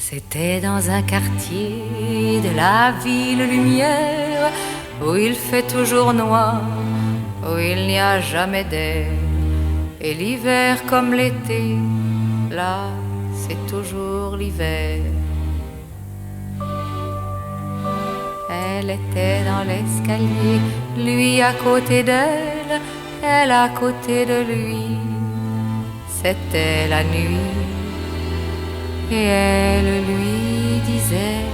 C'était dans un quartier de la ville lumière où il fait toujours noir, où il n'y a jamais d'air. Et l'hiver comme l'été, là c'est toujours l'hiver. Elle était dans l'escalier, lui à côté d'elle, elle à côté de lui. C'était la nuit et elle lui disait: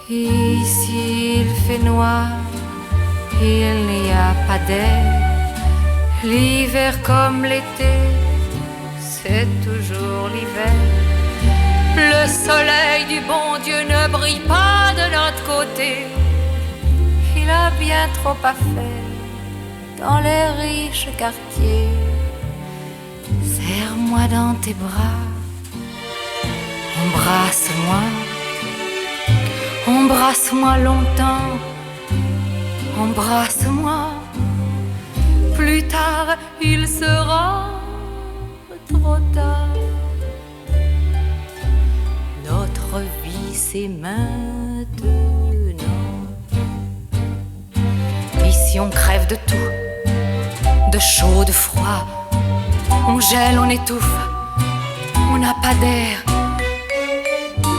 ici il fait noir, il n'y a pas d'air. L'hiver comme l'été, c'est toujours l'hiver. Le soleil du bon Dieu ne brille pas de notre côté. Il a bien trop à faire dans les riches quartiers. Serre-moi dans tes bras, embrasse-moi, embrasse-moi longtemps, embrasse-moi. Plus tard, il sera trop tard. Notre vie, c'est maintenant. Ici, on crève de tout, de chaud, de froid. On gèle, on étouffe, on n'a pas d'air.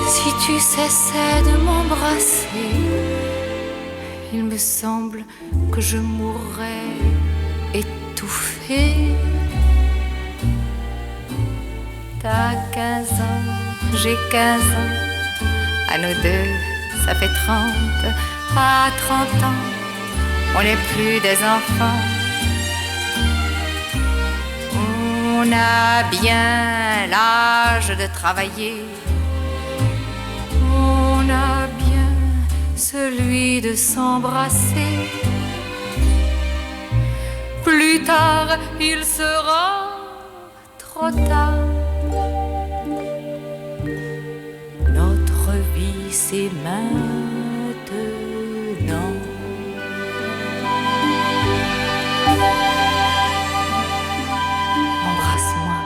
Si tu cessais de m'embrasser, il me semble que je mourrais étouffée. T'as 15 ans, j'ai 15 ans. À nous deux, ça fait 30. À 30 ans, on n'est plus des enfants. On a bien l'âge de travailler. On a bien celui de s'embrasser. Plus tard, il sera trop tard. Notre vie, c'est maintenant. Embrasse-moi.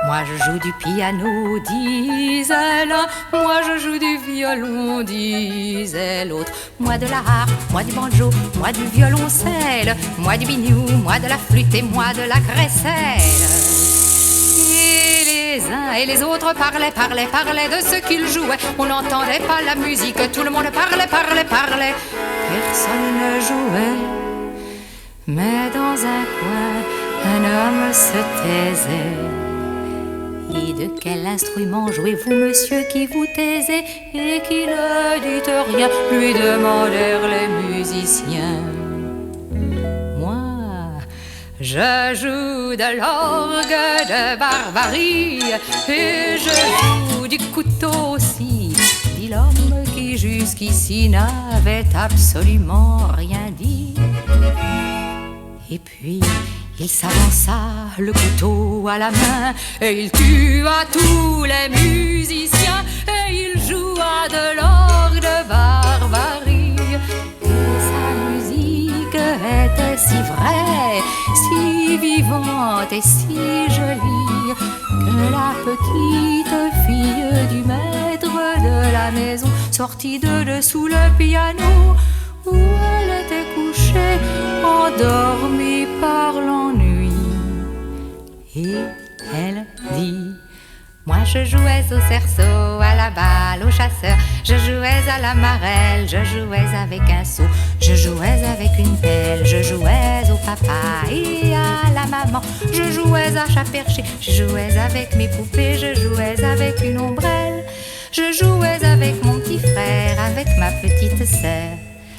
Moi je joue du piano, disait l'un. Moi je joue du violon, disait l'autre. Moi de la harpe, moi du banjo, moi du violoncelle. Moi du biniou, moi de la flûte et moi de la crécelle. Et les uns et les autres parlaient de ce qu'ils jouaient. On n'entendait pas la musique, tout le monde parlait. Personne ne jouait, mais dans un coin, un homme se taisait. Et de quel instrument jouez-vous, monsieur, qui vous taisez et qui ne dites rien, lui demandèrent les musiciens. Moi, je joue de l'orgue de Barbarie et je joue du couteau aussi, dit l'homme qui jusqu'ici n'avait absolument rien dit. Et puis il s'avança, le couteau à la main, et il tua tous les musiciens, et il joua de l'orgue de Barbarie. Et sa musique était si vraie, si vivante et si jolie, que la petite fille du maître de la maison sortit de dessous le piano, où elle était couchée, endormie par l'ennui. Et elle dit: moi je jouais au cerceau, à la balle, au chasseur. Je jouais à la marelle, je jouais avec un seau. Je jouais avec une pelle, je jouais au papa et à la maman. Je jouais à chat perché, je jouais avec mes poupées. Je jouais avec une ombrelle, je jouais avec mon petit frère, avec ma petite sœur.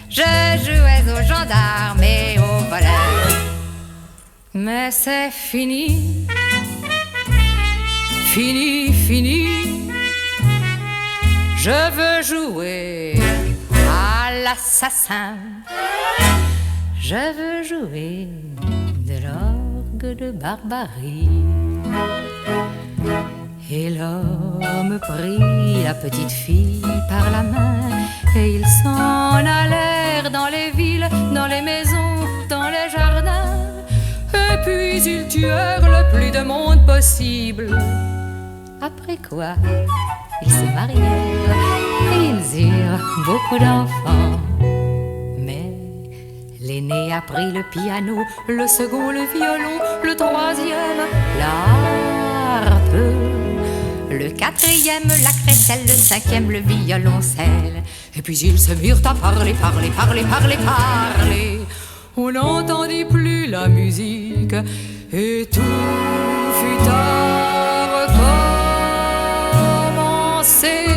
Je jouais aux gendarmes et aux voleurs. Mais c'est fini, fini. Je veux jouer à l'assassin. Je veux jouer de l'orgue de Barbarie. Et l'homme prit la petite fille par la main et ils s'en allèrent dans les villes, dans les maisons, dans les jardins. Et puis ils tuèrent le plus de monde possible. Après quoi, ils se marièrent et ils eurent beaucoup d'enfants. Mais l'aîné a pris le piano, le second le violon, le troisième la harpe, le quatrième la crécelle, le cinquième le violoncelle. Et puis ils se mirent à parler, parler, parler, parler, parler. On n'entendit plus la musique et tout fut à recommencer.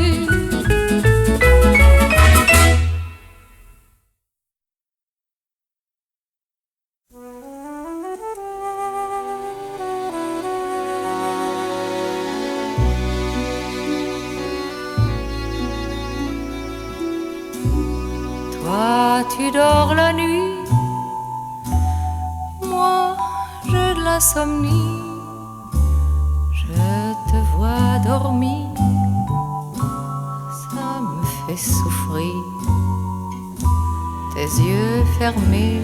Toi, tu dors la nuit, moi, j'ai de l'insomnie. Je te vois dormir, ça me fait souffrir. Tes yeux fermés,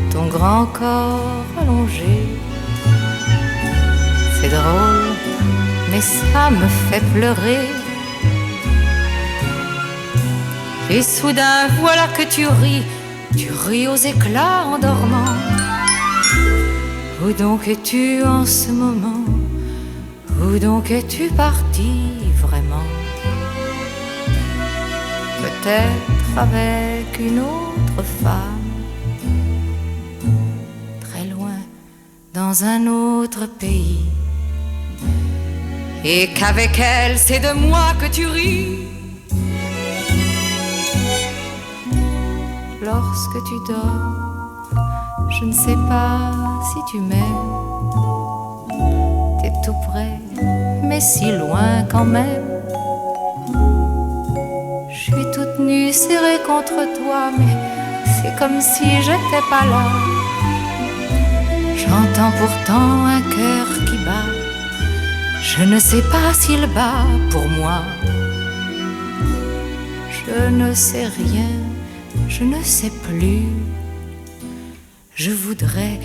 ton grand corps allongé. C'est drôle, mais ça me fait pleurer. Et soudain, voilà que tu ris aux éclats en dormant. Où donc es-tu en ce moment? Où donc es-tu parti vraiment? Peut-être avec une autre femme, très loin, dans un autre pays. Et qu'avec elle, c'est de moi que tu ris. Lorsque tu dors, je ne sais pas si tu m'aimes. T'es tout près, mais si loin quand même. Je suis toute nue, serrée contre toi, mais c'est comme si j'étais pas là. J'entends pourtant un cœur qui bat. Je ne sais pas s'il bat pour moi. Je ne sais rien. Je ne sais plus. Je voudrais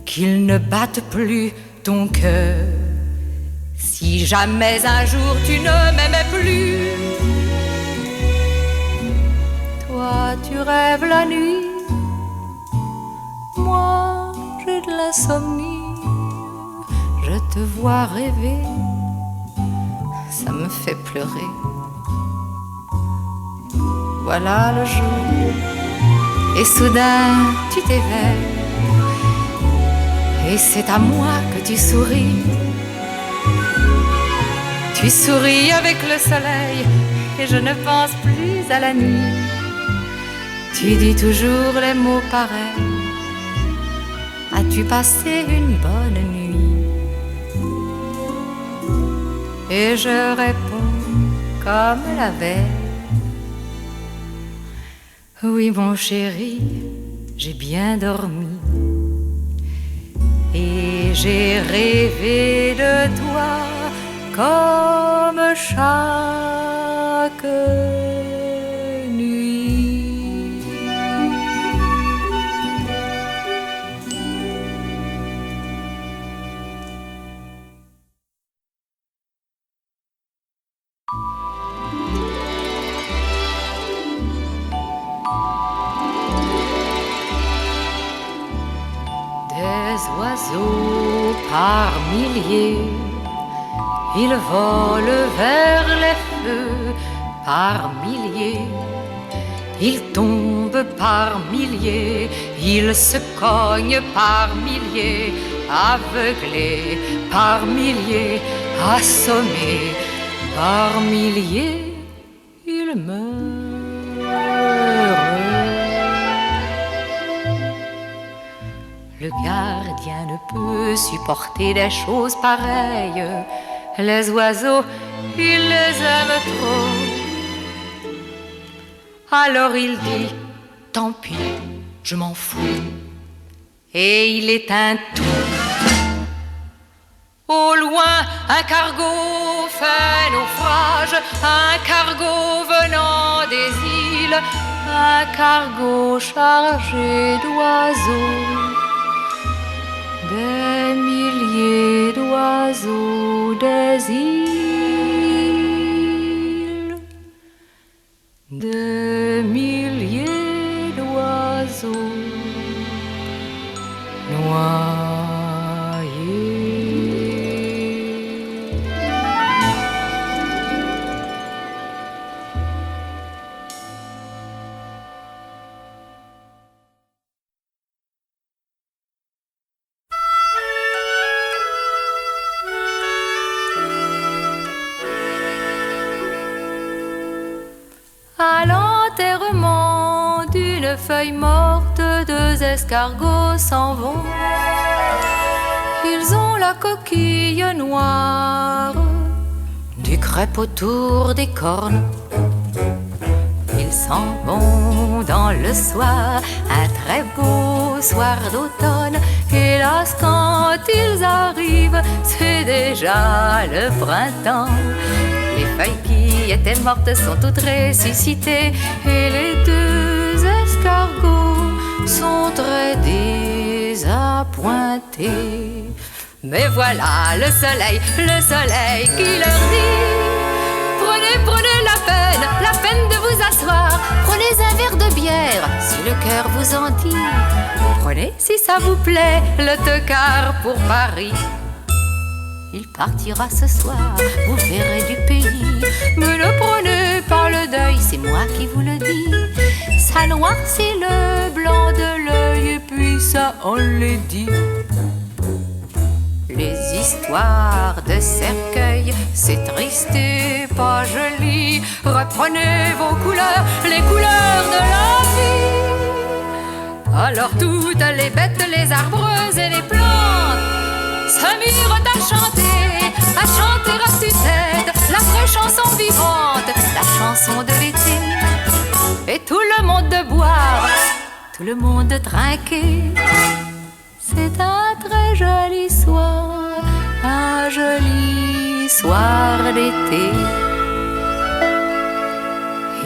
qu'il ne batte plus ton cœur. Si jamais un jour tu ne m'aimais plus. Toi tu rêves la nuit, moi j'ai de l'insomnie. Je te vois rêver, ça me fait pleurer. Voilà le jour, et soudain tu t'éveilles, et c'est à moi que tu souris. Tu souris avec le soleil, et je ne pense plus à la nuit. Tu dis toujours les mots pareils. As-tu passé une bonne nuit? Et je réponds comme la veille. Oui mon chéri, j'ai bien dormi et j'ai rêvé de toi comme chaque nuit. Des oiseaux par milliers, ils volent vers les feux par milliers. Ils tombent par milliers, ils se cognent par milliers, aveuglés par milliers, assommés par milliers, ils meurent. Le gardien ne peut supporter des choses pareilles. Les oiseaux, il les aime trop. Alors il dit, tant pis, je m'en fous. Et il éteint tout Au loin, un cargo fait naufrage, un cargo venant des îles, un cargo chargé d'oiseaux, des milliers d'oiseaux des îles, des milliers d'oiseaux noirs. À l'enterrement d'une feuille morte, deux escargots s'en vont. Ils ont la coquille noire, du crêpe autour des cornes. Ils s'en vont dans le soir, un très beau soir d'automne. Hélas, quand ils arrivent, c'est déjà le printemps. Les feuilles qui étaient mortes sont toutes ressuscitées et les deux escargots sont très désappointés. Mais voilà le soleil qui leur dit: prenez la peine de vous asseoir. Prenez un verre de bière si le cœur vous en dit. Prenez, si ça vous plaît, l'autocar pour Paris. Il partira ce soir, vous verrez du pays. Mais ne prenez pas le deuil, c'est moi qui vous le dis. Ça noircit le blanc de l'œil et puis ça enlaidit. Les histoires de cercueil, c'est triste et pas joli. Reprenez vos couleurs, les couleurs de la vie. Alors toutes les bêtes, les arbres et les plantes se mirent à chanter à tue-tête la vraie chanson vivante, la chanson de l'été. Et tout le monde de boire, tout le monde de trinquer. C'est un très joli soir, un joli soir d'été.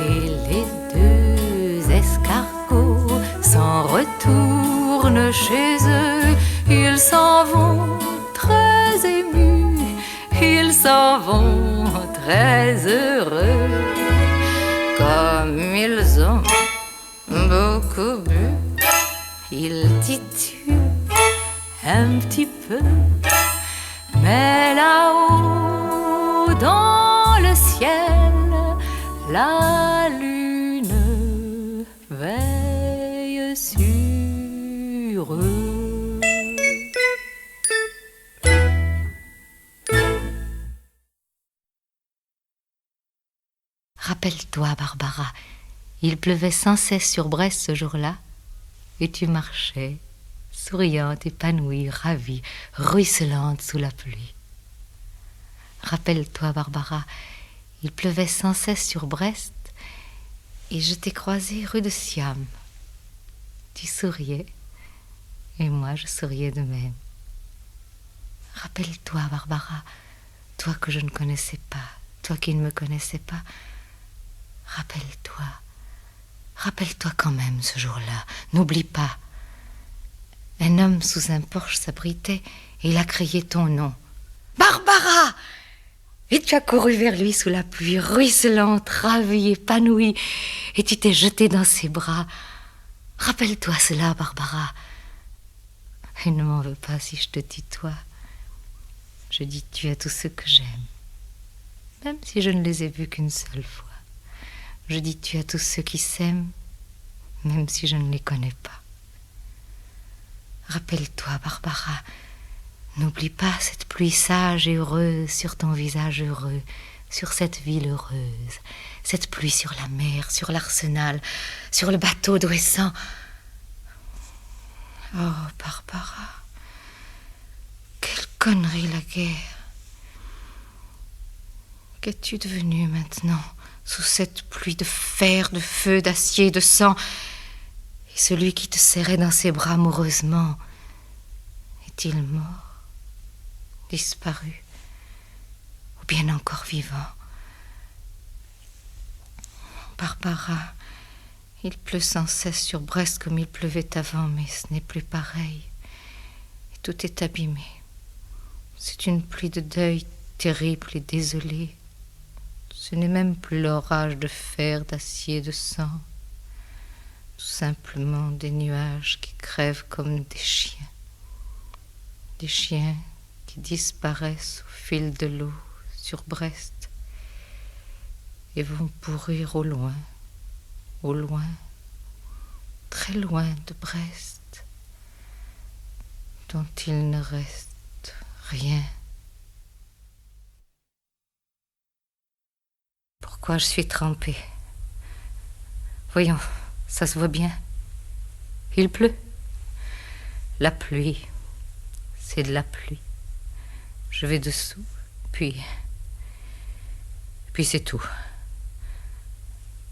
Et les deux escargots s'en retournent chez eux. Ils s'en vont très émus, ils s'en vont très heureux. Comme ils ont beaucoup bu, ils tituent un petit peu. Mais là-haut dans le ciel, la lune veille sur eux. Rappelle-toi, Barbara, il pleuvait sans cesse sur Brest ce jour-là, et tu marchais, souriante, épanouie, ravie, ruisselante sous la pluie. Rappelle-toi, Barbara, il pleuvait sans cesse sur Brest, et je t'ai croisée rue de Siam. Tu souriais, et moi je souriais de même. Rappelle-toi, Barbara, toi que je ne connaissais pas, toi qui ne me connaissais pas, rappelle-toi quand même ce jour-là, n'oublie pas. Un homme sous un porche s'abritait et il a crié ton nom. Barbara! Et tu as couru vers lui sous la pluie, ruisselante, ravie, épanouie, et tu t'es jetée dans ses bras. Rappelle-toi cela, Barbara. Et ne m'en veux pas si je te tutoie. Je dis tu à tous ceux que j'aime, même si je ne les ai vus qu'une seule fois. Je dis tu à tous ceux qui s'aiment, même si je ne les connais pas. Rappelle-toi, Barbara, n'oublie pas cette pluie sage et heureuse sur ton visage heureux, sur cette ville heureuse, cette pluie sur la mer, sur l'arsenal, sur le bateau d'Ouessant. Oh, Barbara, quelle connerie la guerre. Qu'es-tu devenue maintenant, sous cette pluie de fer, de feu, d'acier, de sang? Et celui qui te serrait dans ses bras amoureusement, est-il mort? disparu, ou bien encore vivant. Barbara, il pleut sans cesse sur Brest comme il pleuvait avant, mais ce n'est plus pareil. Et tout est abîmé. C'est une pluie de deuil terrible et désolée. Ce n'est même plus l'orage de fer, d'acier, de sang. Tout simplement des nuages qui crèvent comme des chiens. Des chiens qui disparaissent au fil de l'eau sur Brest et vont pourrir au loin, très loin de Brest, dont il ne reste rien. Pourquoi je suis trempée? Voyons, ça se voit bien. Il pleut. La pluie, c'est de la pluie. Je vais dessous, puis c'est tout.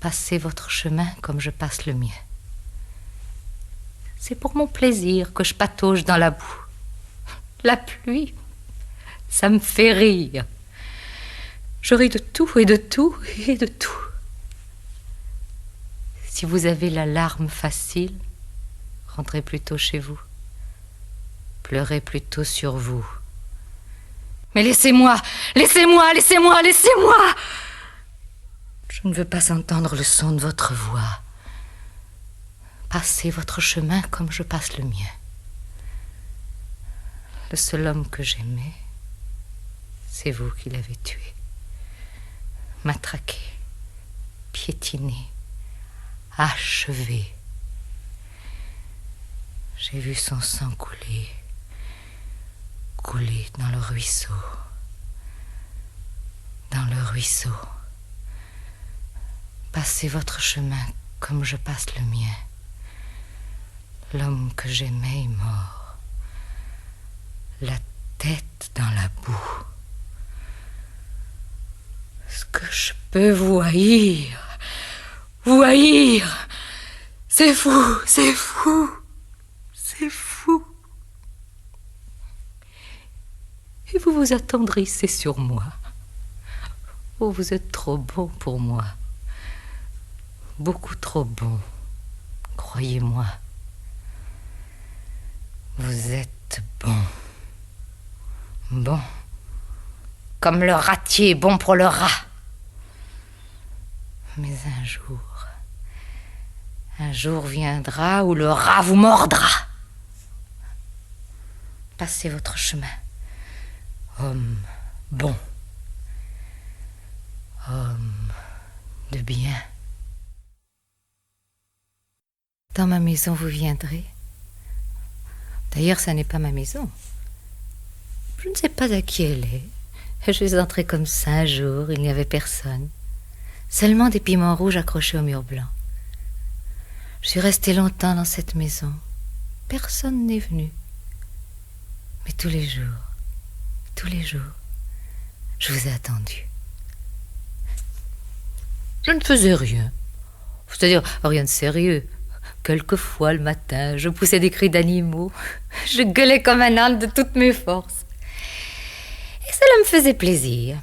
Passez votre chemin comme je passe le mien. C'est pour mon plaisir que je patauge dans la boue. La pluie, ça me fait rire. Je ris de tout et de tout et de tout. Si vous avez la larme facile, rentrez plutôt chez vous. Pleurez plutôt sur vous. Mais laissez-moi, laissez-moi, laissez-moi, laissez-moi! Je ne veux pas entendre le son de votre voix. Passez votre chemin comme je passe le mien. Le seul homme que j'aimais, c'est vous qui l'avez tué. Matraqué, piétiné, achevé. J'ai vu son sang couler dans le ruisseau. Dans le ruisseau. Passez votre chemin comme je passe le mien. L'homme que j'aimais est mort. La tête dans la boue. Ce que je peux vous haïr, c'est fou, c'est fou, c'est fou. Et vous vous attendrissez sur moi. Oh, vous êtes trop bon pour moi. Beaucoup trop bon, croyez-moi. Vous êtes bon. Bon. Comme le ratier est bon pour le rat. Mais un jour viendra où le rat vous mordra. Passez votre chemin. Homme bon. Homme de bien. Dans ma maison, vous viendrez. D'ailleurs, ça n'est pas ma maison. Je ne sais pas à qui elle est. Je suis entrée comme ça un jour, il n'y avait personne. Seulement des piments rouges accrochés au mur blanc. Je suis restée longtemps dans cette maison. Personne n'est venu. Mais tous les jours, je vous ai attendu. Je ne faisais rien. C'est-à-dire rien de sérieux. Quelquefois, le matin, je poussais des cris d'animaux. Je gueulais comme un âne de toutes mes forces. Et cela me faisait plaisir.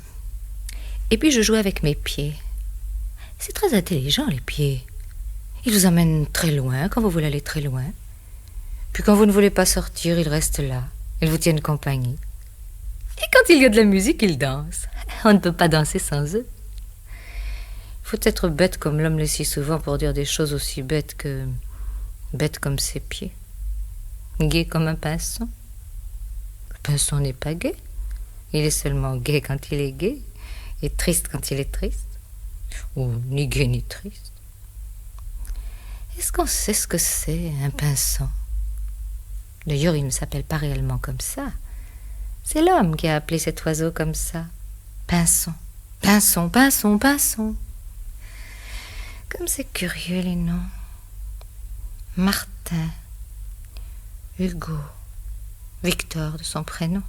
Et puis, je jouais avec mes pieds. C'est très intelligent, les pieds. Ils vous emmènent très loin quand vous voulez aller très loin. Puis quand vous ne voulez pas sortir, ils restent là. Ils vous tiennent compagnie. Et quand il y a de la musique, ils dansent. On ne peut pas danser sans eux. Il faut être bête comme l'homme l'est si souvent pour dire des choses aussi bêtes comme ses pieds. Gai comme un pinson. Le pinson n'est pas gai. Il est seulement gai quand il est gai et triste quand il est triste. Ou ni gai ni triste. Est-ce qu'on sait ce que c'est, un pinson? D'ailleurs, il ne s'appelle pas réellement comme ça. C'est l'homme qui a appelé cet oiseau comme ça. Pinson, pinson, pinson, pinson. Comme c'est curieux, les noms. Martin, Hugo, Victor de son prénom.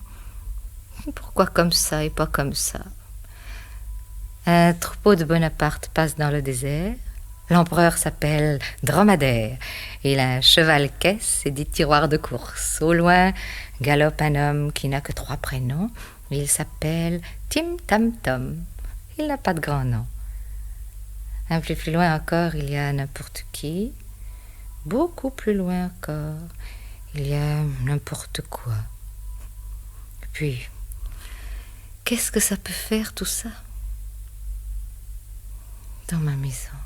Pourquoi comme ça et pas comme ça? Un troupeau de Bonaparte passe dans le désert. L'empereur s'appelle Dromadaire. Il a un cheval-caisse et des tiroirs de course. Au loin, galope un homme qui n'a que 3 prénoms. Il s'appelle Tim Tam Tom. Il n'a pas de grand nom. Un peu plus loin encore, il y a n'importe qui. Beaucoup plus loin encore, il y a n'importe quoi. Et puis, qu'est-ce que ça peut faire tout ça? Dans ma maison,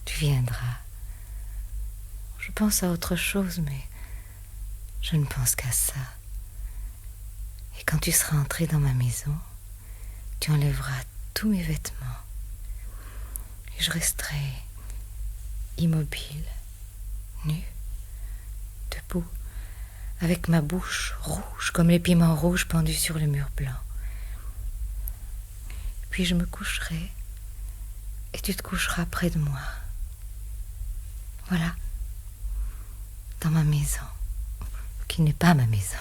tu viendras. Je pense à autre chose, mais je ne pense qu'à ça. Et quand tu seras entré dans ma maison, tu enlèveras tous mes vêtements. Et je resterai immobile, nue, debout, avec ma bouche rouge comme les piments rouges pendus sur le mur blanc. Puis je me coucherai et tu te coucheras près de moi. Voilà, dans ma maison, qui n'est pas ma maison.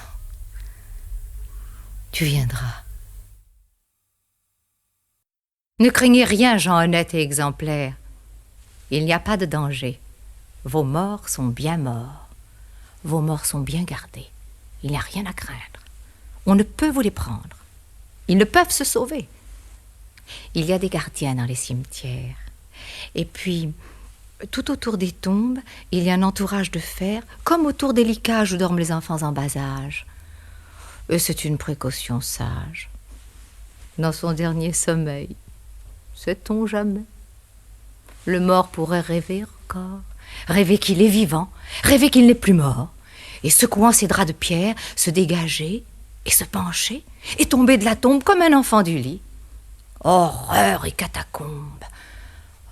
Tu viendras. Ne craignez rien, gens honnêtes et exemplaires. Il n'y a pas de danger. Vos morts sont bien morts. Vos morts sont bien gardés. Il n'y a rien à craindre. On ne peut vous les prendre. Ils ne peuvent se sauver. Il y a des gardiens dans les cimetières. Et puis, tout autour des tombes, il y a un entourage de fer, comme autour des licages où dorment les enfants en bas âge. Et c'est une précaution sage. Dans son dernier sommeil, sait-on jamais? Le mort pourrait rêver encore, rêver qu'il est vivant, rêver qu'il n'est plus mort, et secouant ses draps de pierre, se dégager et se pencher, et tomber de la tombe comme un enfant du lit. Horreur et catacombe,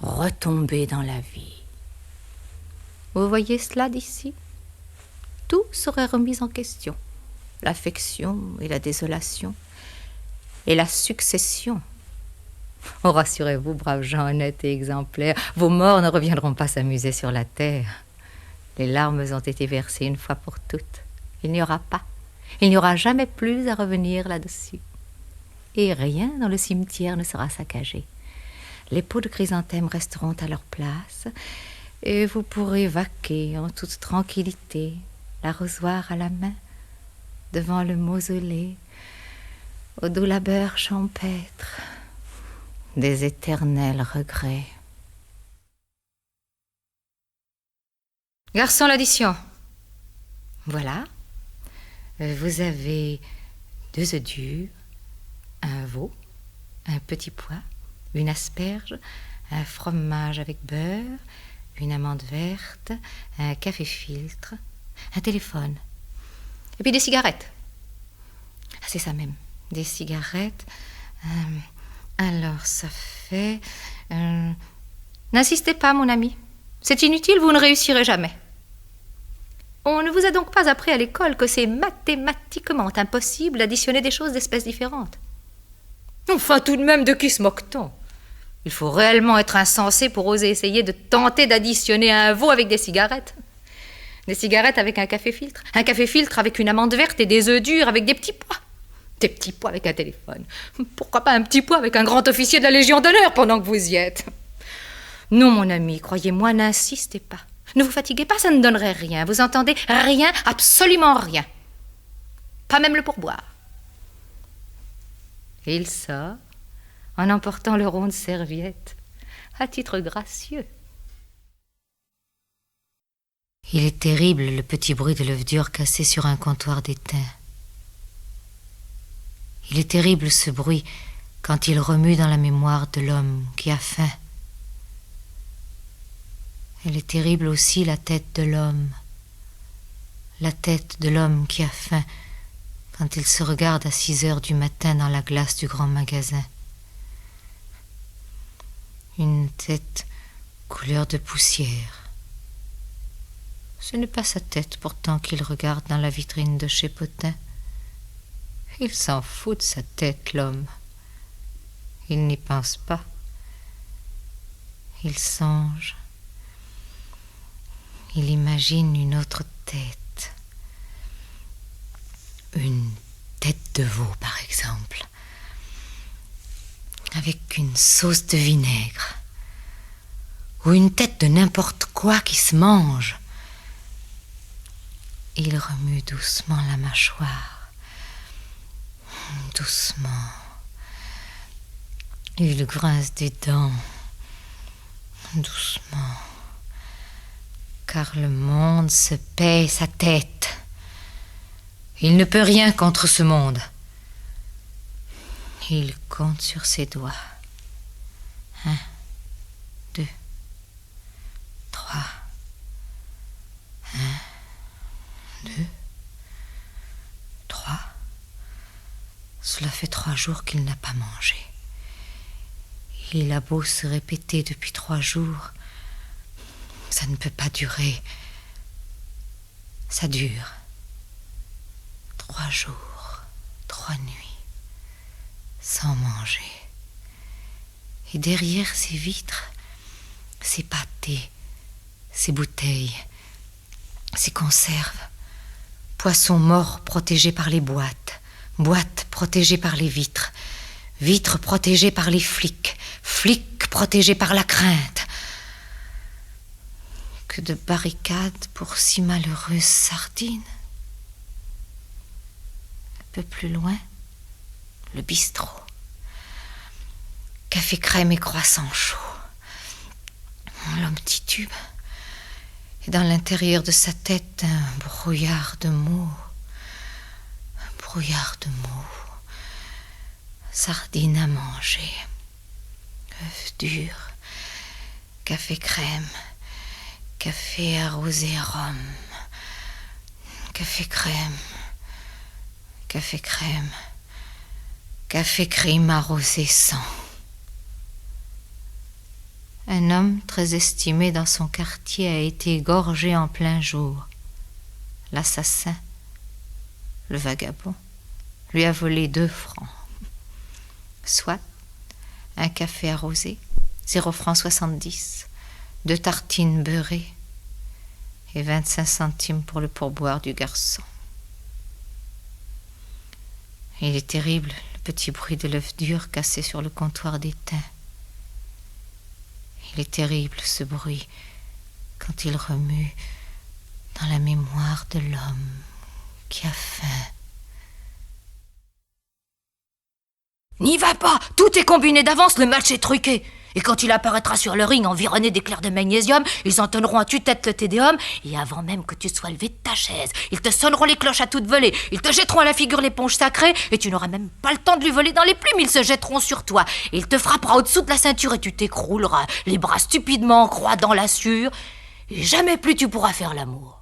retomber dans la vie. Vous voyez cela d'ici? Tout serait remis en question. L'affection et la désolation, et la succession. Oh, rassurez-vous, braves gens honnêtes et exemplaires, vos morts ne reviendront pas s'amuser sur la terre. Les larmes ont été versées une fois pour toutes. Il n'y aura jamais plus à revenir là-dessus. Et rien dans le cimetière ne sera saccagé. Les pots de chrysanthème resteront à leur place, et vous pourrez vaquer en toute tranquillité, l'arrosoir à la main, devant le mausolée, au doux labeur champêtre des éternels regrets. Garçon, l'addition. Voilà. Vous avez 2 œufs durs, un veau, un petit pois, une asperge, un fromage avec beurre, une amande verte, un café-filtre, un téléphone. Et puis des cigarettes. Ah, c'est ça même, des cigarettes. Alors, ça fait... N'insistez pas, mon ami. C'est inutile, vous ne réussirez jamais. On ne vous a donc pas appris à l'école que c'est mathématiquement impossible d'additionner des choses d'espèces différentes. Enfin, tout de même, de qui se moque-t-on? Il faut réellement être insensé pour oser essayer de tenter d'additionner un veau avec des cigarettes. Des cigarettes avec un café-filtre. Un café-filtre avec une amande verte et des œufs durs avec des petits pois. Des petits pois avec un téléphone. Pourquoi pas un petit pois avec un grand officier de la Légion d'honneur pendant que vous y êtes? Non, mon ami, croyez-moi, n'insistez pas. Ne vous fatiguez pas, ça ne donnerait rien. Vous entendez? Rien, absolument rien. Pas même le pourboire. Et il sort, en emportant le rond de serviette, à titre gracieux. Il est terrible, le petit bruit de l'œuf dur cassé sur un comptoir d'étain. Il est terrible, ce bruit, quand il remue dans la mémoire de l'homme qui a faim. Elle est terrible aussi, la tête de l'homme. La tête de l'homme qui a faim, quand il se regarde à 6 heures du matin dans la glace du grand magasin. Une tête couleur de poussière. Ce n'est pas sa tête pourtant qu'il regarde dans la vitrine de chez Potin. Il s'en fout de sa tête, l'homme. Il n'y pense pas. Il songe. Il imagine une autre tête. Une tête de veau, par exemple. Avec une sauce de vinaigre. ou une tête de n'importe quoi qui se mange. Il remue doucement la mâchoire. Doucement. Il grince des dents. Doucement. Car le monde se paie sa tête. Il ne peut rien contre ce monde. Il compte sur ses doigts. 1, 2, 3. 1, 2, 3. Cela fait 3 jours qu'il n'a pas mangé. Il a beau se répéter depuis 3 jours, ça ne peut pas durer. Ça dure. 3 jours, 3 nuits, sans manger. Et derrière ces vitres, ces pâtés, ces bouteilles, ces conserves, poissons morts protégés par les boîtes, boîtes protégées par les vitres, vitres protégées par les flics, flics protégés par la crainte. Que de barricades pour si malheureuses sardines. Un peu plus loin, le bistrot. Café crème et croissant chaud. L'homme titube. Et dans l'intérieur de sa tête, un brouillard de mots. Un brouillard de mots. Sardines à manger. Œufs durs. Café crème. Café arrosé rhum. Café crème. Café crème. Café crème arrosé sang. Un homme très estimé dans son quartier a été égorgé en plein jour. L'assassin, le vagabond, lui a volé 2 francs. Soit un café arrosé, 0 francs 70, 2 tartines beurrées et 25 centimes pour le pourboire du garçon. Il est terrible, le petit bruit de l'œuf dur cassé sur le comptoir d'étain. Il est terrible, ce bruit, quand il remue dans la mémoire de l'homme qui a faim. N'y va pas, tout est combiné d'avance, le match est truqué. Et quand il apparaîtra sur le ring environné d'éclairs de magnésium, ils entonneront à tue-tête le tédéum, et avant même que tu sois levé de ta chaise, ils te sonneront les cloches à toute volée, ils te jetteront à la figure l'éponge sacrée, et tu n'auras même pas le temps de lui voler dans les plumes, ils se jetteront sur toi, et il te frappera au-dessous de la ceinture, et tu t'écrouleras, les bras stupidement en croix dans la sueur, et jamais plus tu pourras faire l'amour.